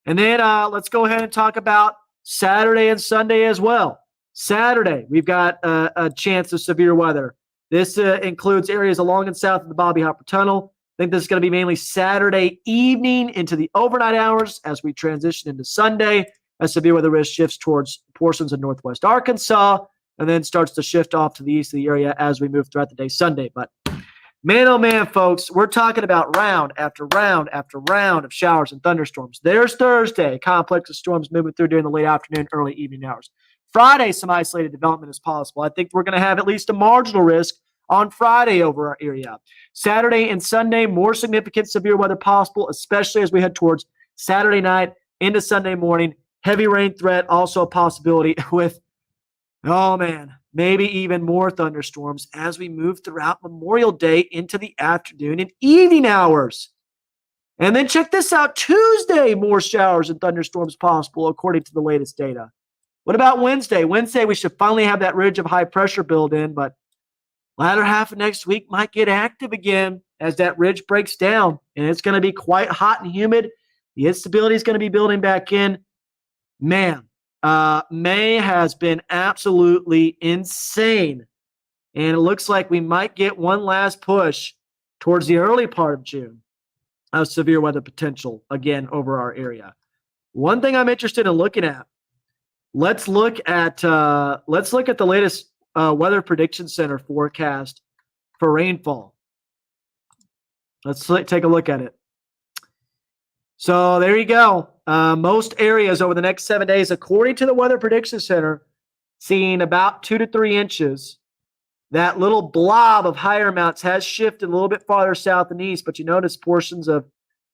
And then let's go ahead and talk about Saturday and Sunday as well. Saturday, we've got a chance of severe weather. This includes areas along and south of the Bobby Hopper Tunnel. I think this is going to be mainly Saturday evening into the overnight hours as we transition into Sunday, as severe weather risk shifts towards portions of northwest Arkansas and then starts to shift off to the east of the area as we move throughout the day Sunday. But man, oh man, folks, we're talking about round after round after round of showers and thunderstorms. There's Thursday, complex of storms moving through during the late afternoon, early evening hours. Friday, some isolated development is possible. I think we're going to have at least a marginal risk on Friday over our area. Saturday and Sunday, more significant severe weather possible, especially as we head towards Saturday night into Sunday morning. Heavy rain threat, also a possibility with, oh man, maybe even more thunderstorms as we move throughout Memorial Day into the afternoon and evening hours. And then check this out, Tuesday, more showers and thunderstorms possible according to the latest data. What about Wednesday? Wednesday, we should finally have that ridge of high pressure build in, but latter half of next week might get active again as that ridge breaks down, and it's going to be quite hot and humid. The instability is going to be building back in. Man, May has been absolutely insane, and it looks like we might get one last push towards the early part of June of severe weather potential again over our area. One thing I'm interested in looking at, let's look at the latest Weather Prediction Center forecast for rainfall. Let's take a look at it. So there you go. Most areas over the next 7 days, according to the Weather Prediction Center, seeing about 2 to 3 inches. That little blob of higher amounts has shifted a little bit farther south and east, but you notice portions of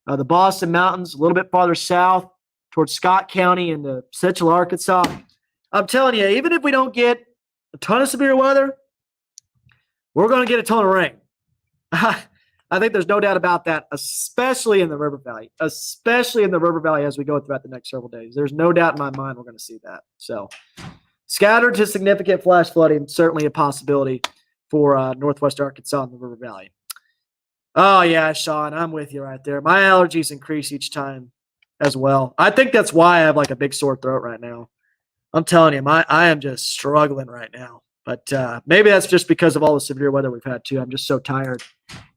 the Boston Mountains a little bit farther south towards Scott County and central Arkansas. I'm telling you, even if we don't get a ton of severe weather, we're going to get a ton of rain. I think there's no doubt about that, especially in the River Valley, as we go throughout the next several days. There's no doubt in my mind we're going to see that. So, scattered to significant flash flooding, certainly a possibility for northwest Arkansas and the River Valley. Oh, yeah, Sean, I'm with you right there. My allergies increase each time as well. I think that's why I have like a big sore throat right now. I'm telling you, I am just struggling right now. But maybe that's just because of all the severe weather we've had too. I'm just so tired.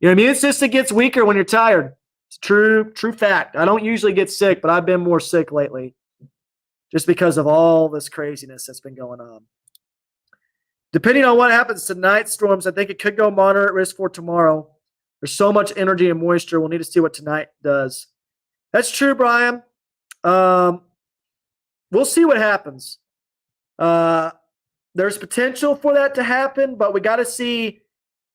Your immune system gets weaker when you're tired. It's true fact. I don't usually get sick, but I've been more sick lately just because of all this craziness that's been going on. Depending on what happens tonight, storms, I think it could go moderate risk for tomorrow. There's so much energy and moisture. We'll need to see what tonight does. That's true, Brian. We'll see what happens. There's potential for that to happen, but we got to see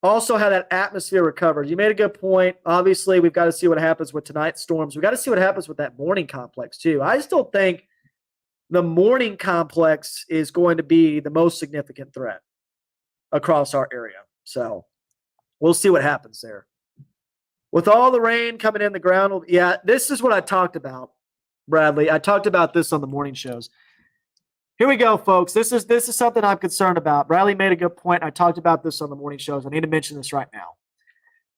also how that atmosphere recovers. You made a good point. Obviously, we've got to see what happens with tonight's storms. We've got to see what happens with that morning complex, too. I still think the morning complex is going to be the most significant threat across our area. So we'll see what happens there. With all the rain coming in the ground, yeah, this is what I talked about, Bradley. I talked about this on the morning shows. Here we go, folks. This is something I'm concerned about. Bradley made a good point. I talked about this on the morning shows. I need to mention this right now.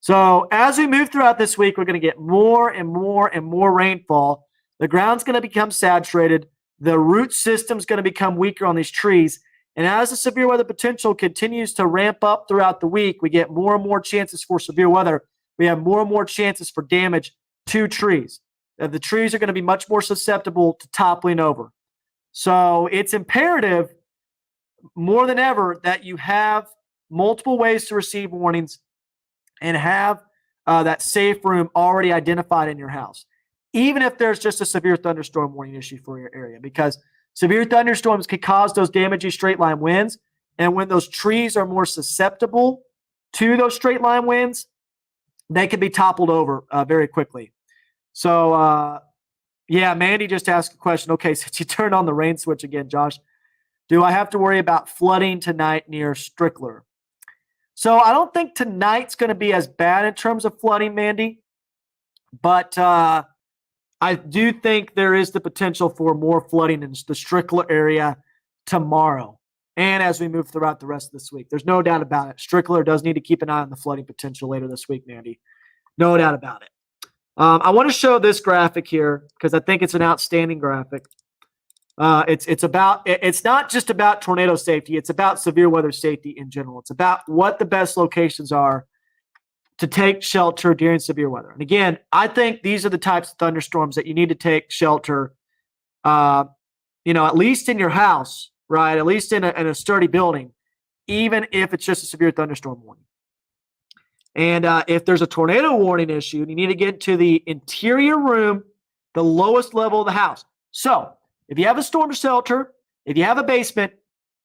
So as we move throughout this week, we're going to get more and more and more rainfall. The ground's going to become saturated. The root system's going to become weaker on these trees. And as the severe weather potential continues to ramp up throughout the week, we get more and more chances for severe weather. We have more and more chances for damage to trees. The trees are going to be much more susceptible to toppling over. So it's imperative more than ever that you have multiple ways to receive warnings and have that safe room already identified in your house, even if there's just a severe thunderstorm warning issue for your area, because severe thunderstorms can cause those damaging straight line winds. And when those trees are more susceptible to those straight line winds, they can be toppled over very quickly. So, yeah, Mandy just asked a question. Okay, since you turned on the rain switch again, Josh, do I have to worry about flooding tonight near Strickler? So I don't think tonight's going to be as bad in terms of flooding, Mandy, but I do think there is the potential for more flooding in the Strickler area tomorrow and as we move throughout the rest of this week. There's no doubt about it. Strickler does need to keep an eye on the flooding potential later this week, Mandy. No doubt about it. I want to show this graphic here because I think it's an outstanding graphic. It's not just about tornado safety. It's about severe weather safety in general. It's about what the best locations are to take shelter during severe weather. And again, I think these are the types of thunderstorms that you need to take shelter, at least in your house, right? At least in a sturdy building, even if it's just a severe thunderstorm warning. And if there's a tornado warning issue, you need to get to the interior room, the lowest level of the house. So if you have a storm shelter, if you have a basement,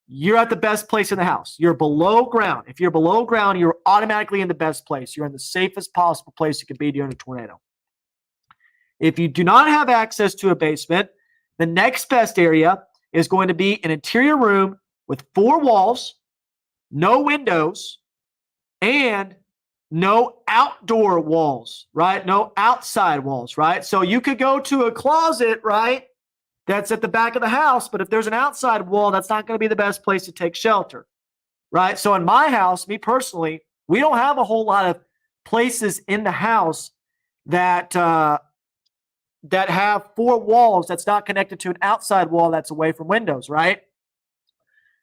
you're at the best place in the house. You're below ground. If you're below ground, you're automatically in the best place. You're in the safest possible place you can be during a tornado. If you do not have access to a basement, the next best area is going to be an interior room with 4 walls, no windows, and no outdoor walls, right? No outside walls, right? So you could go to a closet, right? That's at the back of the house, but if there's an outside wall, that's not going to be the best place to take shelter, right? So in my house, me personally, we don't have a whole lot of places in the house that have 4 walls that's not connected to an outside wall that's away from windows, right?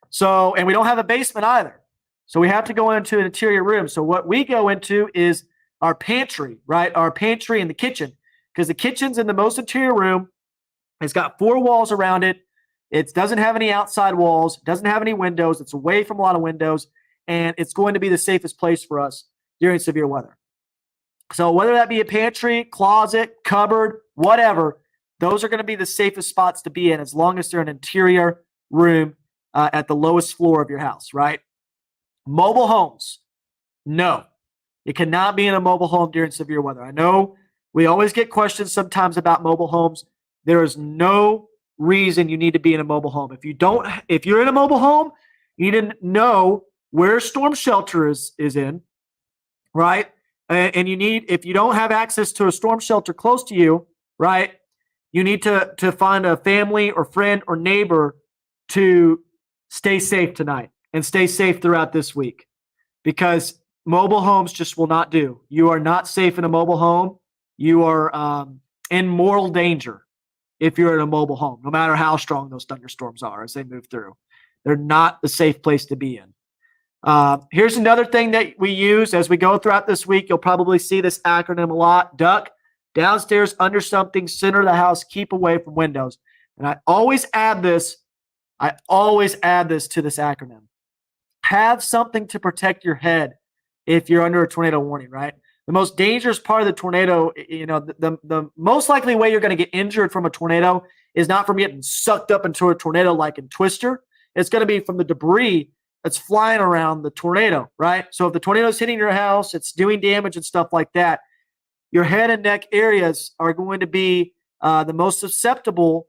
So, and we don't have a basement either. So we have to go into an interior room. So what we go into is our pantry, right? Our pantry and the kitchen, because the kitchen's in the most interior room. It's got 4 walls around it. It doesn't have any outside walls. It doesn't have any windows. It's away from a lot of windows. And it's going to be the safest place for us during severe weather. So whether that be a pantry, closet, cupboard, whatever, those are going to be the safest spots to be in as long as they're an interior room at the lowest floor of your house, right? Mobile homes, no. You cannot be in a mobile home during severe weather. I know we always get questions sometimes about mobile homes. There is no reason you need to be in a mobile home. If you're in a mobile home, you need to know where storm shelter is in, right? And if you don't have access to a storm shelter close to you, right, you need to find a family or friend or neighbor to stay safe tonight and stay safe throughout this week, because mobile homes just will not do. You are not safe in a mobile home. You are in mortal danger if you're in a mobile home, no matter how strong those thunderstorms are as they move through. They're not the safe place to be in. Here's another thing that we use as we go throughout this week. You'll probably see this acronym a lot. Duck, downstairs, under something, center of the house, keep away from windows. And I always add this to this acronym. Have something to protect your head if you're under a tornado warning, right? The most dangerous part of the tornado, the most likely way you're going to get injured from a tornado is not from getting sucked up into a tornado like in Twister. It's going to be from the debris that's flying around the tornado, right? So if the tornado is hitting your house, it's doing damage and stuff like that, your head and neck areas are going to be the most susceptible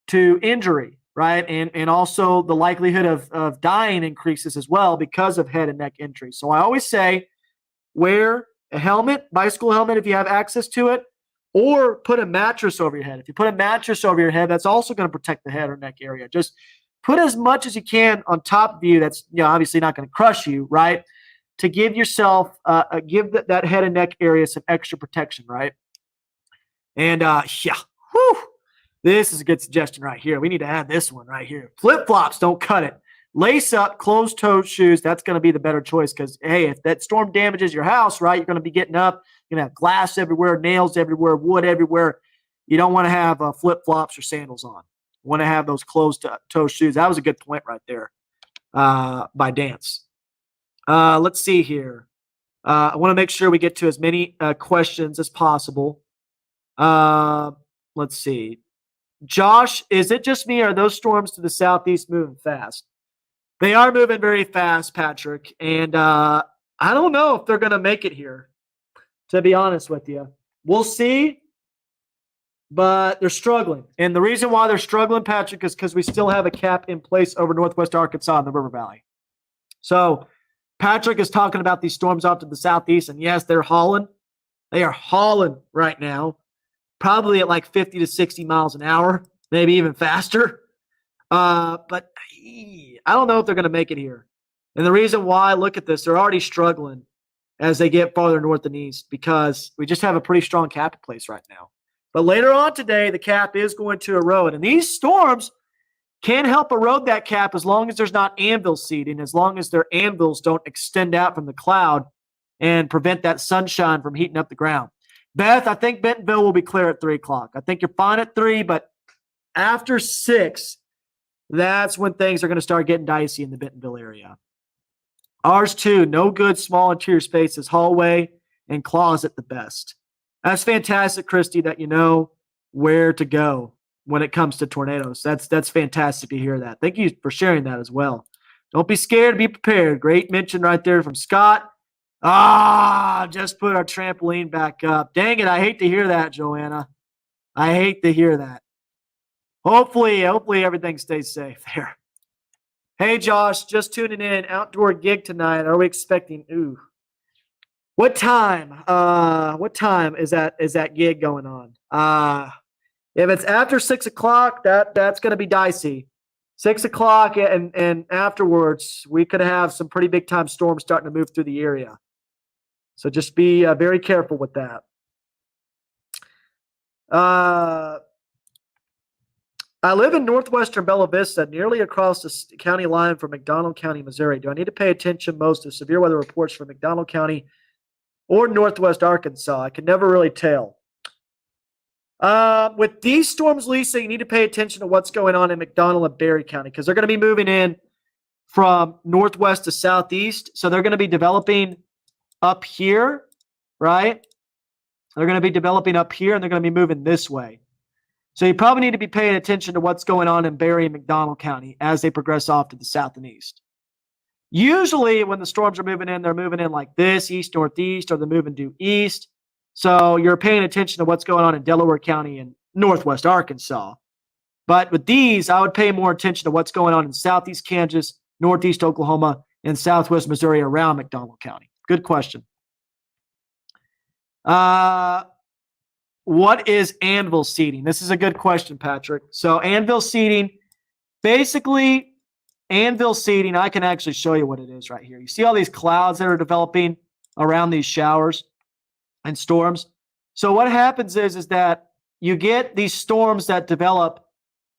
to injury, right? And also the likelihood of dying increases as well because of head and neck injuries. So I always say wear a helmet, bicycle helmet if you have access to it, or put a mattress over your head. If you put a mattress over your head, that's also going to protect the head or neck area. Just put as much as you can on top of you. That's obviously not going to crush you, right? To give yourself, give that head and neck area some extra protection, right? And this is a good suggestion right here. We need to add this one right here. Flip-flops, don't cut it. Lace up, closed-toed shoes. That's going to be the better choice because, hey, if that storm damages your house, right, you're going to be getting up. You're going to have glass everywhere, nails everywhere, wood everywhere. You don't want to have flip-flops or sandals on. You want to have those closed-toe shoes. That was a good point right there by Dance. Let's see here. I want to make sure we get to as many questions as possible. Let's see. Josh, is it just me or are those storms to the southeast moving fast? They are moving very fast, Patrick. And I don't know if they're going to make it here, to be honest with you. We'll see. But they're struggling. And the reason why they're struggling, Patrick, is because we still have a cap in place over northwest Arkansas and the River Valley. So Patrick is talking about these storms off to the southeast. And yes, they're hauling. They are hauling right now. Probably at like 50 to 60 miles an hour, maybe even faster. But I don't know if they're going to make it here. And the reason why, look at this, they're already struggling as they get farther north and east because we just have a pretty strong cap in place right now. But later on today, the cap is going to erode. And these storms can help erode that cap as long as there's not anvil seeding, as long as their anvils don't extend out from the cloud and prevent that sunshine from heating up the ground. Beth, I think Bentonville will be clear at 3 o'clock. I think you're fine at 3, but after 6, that's when things are going to start getting dicey in the Bentonville area. Ours too, no good small interior spaces, hallway and closet the best. That's fantastic, Christy, that you know where to go when it comes to tornadoes. That's fantastic to hear that. Thank you for sharing that as well. Don't be scared, be prepared. Great mention right there from Scott. Just put our trampoline back up. Dang it, I hate to hear that, Joanna. I hate to hear that. Hopefully everything stays safe there. Hey, Josh, just tuning in. Outdoor gig tonight. Are we expecting? What time? What time is that gig going on? If it's after 6 o'clock, that's going to be dicey. 6 o'clock and afterwards, we could have some pretty big time storms starting to move through the area. So just be very careful with that. I live in northwestern Bella Vista, nearly across the county line from McDonald County, Missouri. Do I need to pay attention most to severe weather reports from McDonald County or northwest Arkansas? I can never really tell. With these storms, Lisa, you need to pay attention to what's going on in McDonald and Berry County because they're going to be moving in from northwest to southeast. So they're going to be developing up here, right? They're going to be developing up here, and they're going to be moving this way. So you probably need to be paying attention to what's going on in Berry and McDonald County as they progress off to the south and east. Usually when the storms are moving in, they're moving in like this, east-northeast, or they're moving due east. So you're paying attention to what's going on in Delaware County and northwest Arkansas. But with these, I would pay more attention to what's going on in southeast Kansas, northeast Oklahoma, and southwest Missouri around McDonald County. Good question. What is anvil seeding? This is a good question, Patrick. So anvil seeding, basically anvil seeding, I can actually show you what it is right here. You see all these clouds that are developing around these showers and storms. So what happens is that you get these storms that develop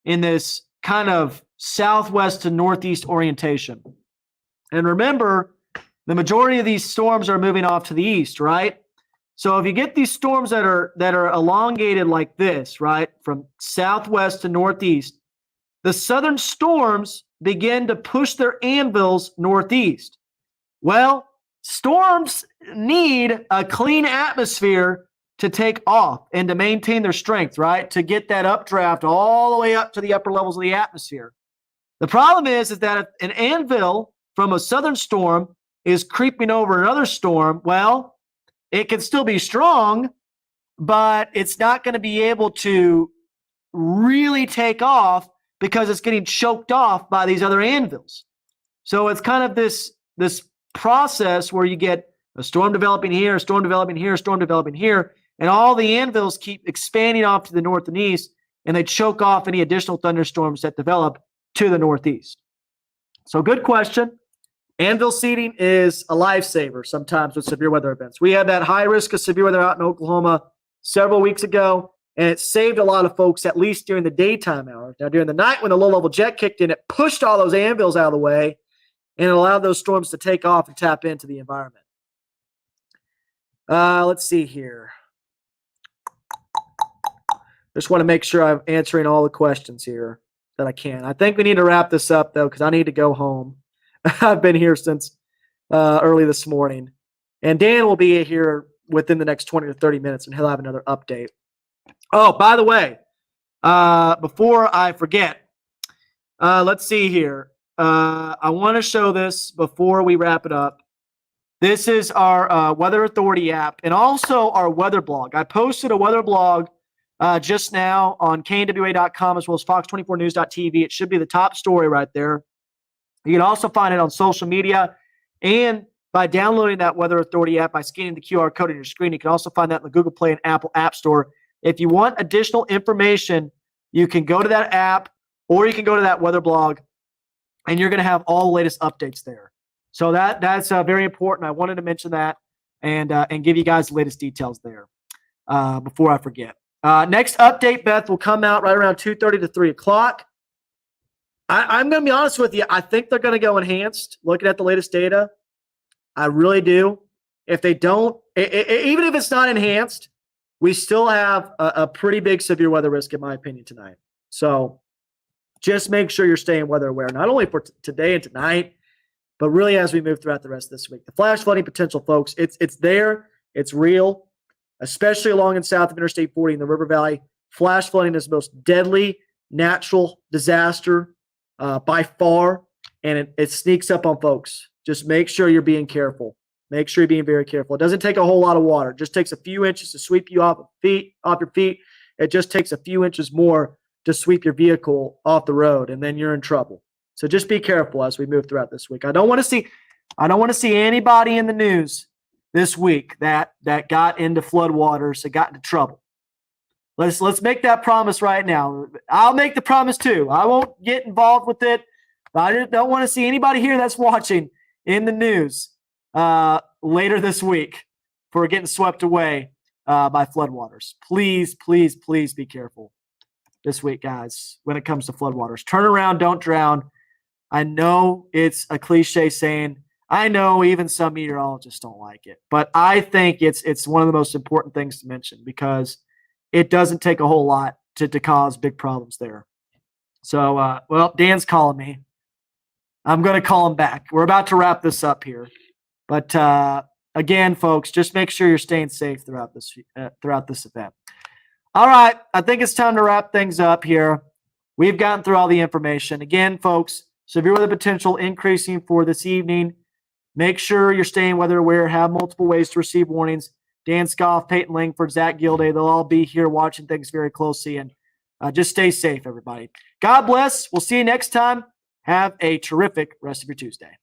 in this kind of southwest to northeast orientation. And remember, the majority of these storms are moving off to the east, right? So if you get these storms that are elongated like this, right, from southwest to northeast, the southern storms begin to push their anvils northeast. Well, storms need a clean atmosphere to take off and to maintain their strength, right? To get that updraft all the way up to the upper levels of the atmosphere. The problem is that if an anvil from a southern storm is creeping over another storm, well, it can still be strong, but it's not going to be able to really take off because it's getting choked off by these other anvils. So it's kind of this process where you get a storm developing here, a storm developing here, a storm developing here, and all the anvils keep expanding off to the north and east, and they choke off any additional thunderstorms that develop to the northeast. So good question. Anvil seeding is a lifesaver sometimes with severe weather events. We had that high risk of severe weather out in Oklahoma several weeks ago, and it saved a lot of folks, at least during the daytime hours. Now, during the night when the low-level jet kicked in, it pushed all those anvils out of the way, and it allowed those storms to take off and tap into the environment. Let's see here. Just want to make sure I'm answering all the questions here that I can. I think we need to wrap this up, though, because I need to go home. I've been here since early this morning. And Dan will be here within the next 20 to 30 minutes, and he'll have another update. Oh, by the way, before I forget, let's see here. I want to show this before we wrap it up. This is our Weather Authority app and also our weather blog. I posted a weather blog just now on knwa.com as well as fox24news.tv. It should be the top story right there. You can also find it on social media and by downloading that Weather Authority app by scanning the QR code on your screen. You can also find that in the Google Play and Apple App Store. If you want additional information, you can go to that app or you can go to that weather blog, and you're going to have all the latest updates there. So that's very important. I wanted to mention that and give you guys the latest details there before I forget. Next update, Beth, will come out right around 2:30 to 3 o'clock. I'm going to be honest with you. I think they're going to go enhanced, looking at the latest data. I really do. If they don't, even if it's not enhanced, we still have a pretty big severe weather risk, in my opinion, tonight. So just make sure you're staying weather aware, not only for today and tonight, but really as we move throughout the rest of this week. The flash flooding potential, folks, it's there. It's real, especially along and south of Interstate 40 in the River Valley. Flash flooding is the most deadly natural disaster by far, and it sneaks up on folks. Just make sure you're being careful. Make sure you're being very careful. It doesn't take a whole lot of water. It just takes a few inches to sweep you off your feet. It just takes a few inches more to sweep your vehicle off the road, and then you're in trouble. So just be careful as we move throughout this week. I don't want to see anybody in the news this week that got into floodwaters, that got into trouble. Let's make that promise right now. I'll make the promise too. I won't get involved with it. But I just don't want to see anybody here that's watching in the news later this week for getting swept away by floodwaters. Please, please, please be careful this week, guys, when it comes to floodwaters. Turn around, don't drown. I know it's a cliche saying. I know even some meteorologists don't like it, but I think it's one of the most important things to mention because it doesn't take a whole lot to cause big problems there. So, well, Dan's calling me. I'm going to call him back. We're about to wrap this up here. But again, folks, just make sure you're staying safe throughout this event. All right, I think it's time to wrap things up here. We've gotten through all the information. Again, folks, severe weather potential increasing for this evening. Make sure you're staying weather aware. Have multiple ways to receive warnings. Dan Scoff, Peyton Langford, Zach Gilday, they'll all be here watching things very closely. And Just stay safe, everybody. God bless. We'll see you next time. Have a terrific rest of your Tuesday.